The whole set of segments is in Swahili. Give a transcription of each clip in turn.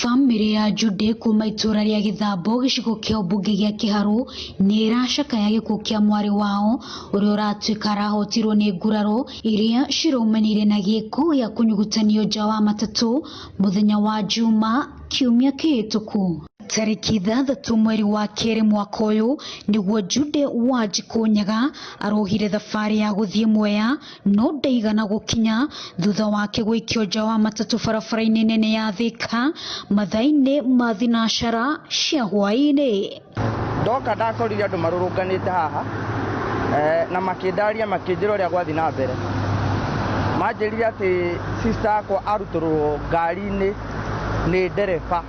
Family ya Jude kuma itura ria Githambo gicigo kia ubunge gia Kiharu ni iracakaya gikuo kia mwari wao uria uratuika arahotirwo ni nguraro iria ciraumanire na giiko gia kunyugutanio nja wa matatu muthenya wa Juma kiumia kihituku. Tariki 3 mweri wa keri mwaka uyu niguo Jude Wanjiku Nyaga arohire thabari ya guthie Mwea no ndaigana gukinya thutha wake gwikio nja wa matatu barabara-ini nene ya Thika mathaini ma thinashara cia hwaini. Ndoka ndakorire andu marurunganite haha na makindaria makinjira uria gwathi na mbere manjirire ati sister akwa aruturwo ngari-ini ni ndereba.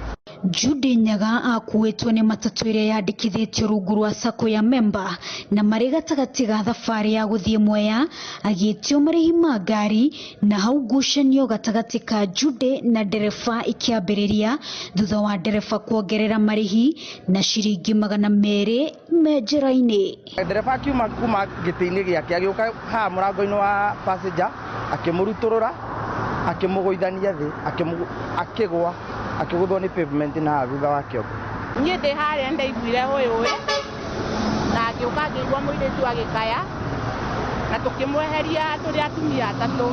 Jude Nyaga akuitwo ni matatu iria yandikithitio rungu rwa sako ya memba na mari gatagati ga thabari ya guthie Mwea agitio marihi ma ngari na hau ngucanio gatagati ka Jude na ndereba ikiambiriria thutha wa ndereba kuongerera marihi na ciringi 200 me njira-ini. Ndereba akiuma kuma giti-ini giake agiuka ha murango-ini wa passenger akimuruturura akimugoithania thi akigwa akiguthwo ni pavement na thutha wa kio. Nie ndi haria ndaiguire huyu na agiuka ngigwa muiritu agikaya na tukimweheria turi atumia atatu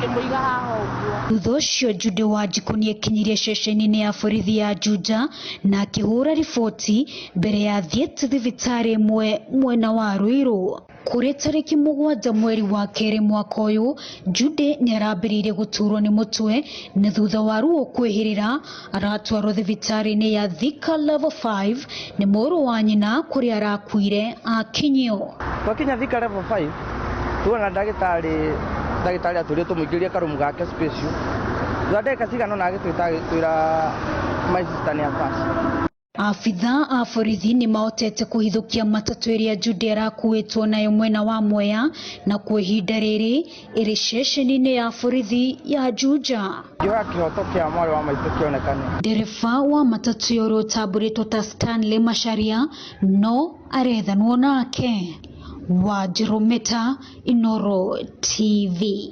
tukimuiga haha uguo. Thutha ucio Jude Wanjiku ni ekinyirie ceceni-ini ya borithi ya Juja na akihura riboti mbere ya thiete thibitari imwe mwena wa Ruiru. Kuri tariki 7 mweri wa keri mwaka uyu Jude ni arambiririe guturwo ni mutwe na thutha wa ruo kwihirira aratwarwo thibitari-ini ya Thika level 5 ni muru wa nyina kuri arakuire akinyio. Twakinya Thika level 5 tuona ndagitari aturi tumuingirie karumu gake special ndeka cigano na agitwira my sister ni atasi. Afitha a borithi ni mahotete kuhithukia matatu iria Jude arakuitwo nayo mwena wa Mwea na kwa ihinda riri iri ceceni-ini ya borithi ya Juja. Ndio kihoto kia mwari wa maitu kionekane. Ndereba wa matatu yoro utaburitwo ta Stanley Macharia no arethanwo nake. Wanjiru Meta, Inooro TV.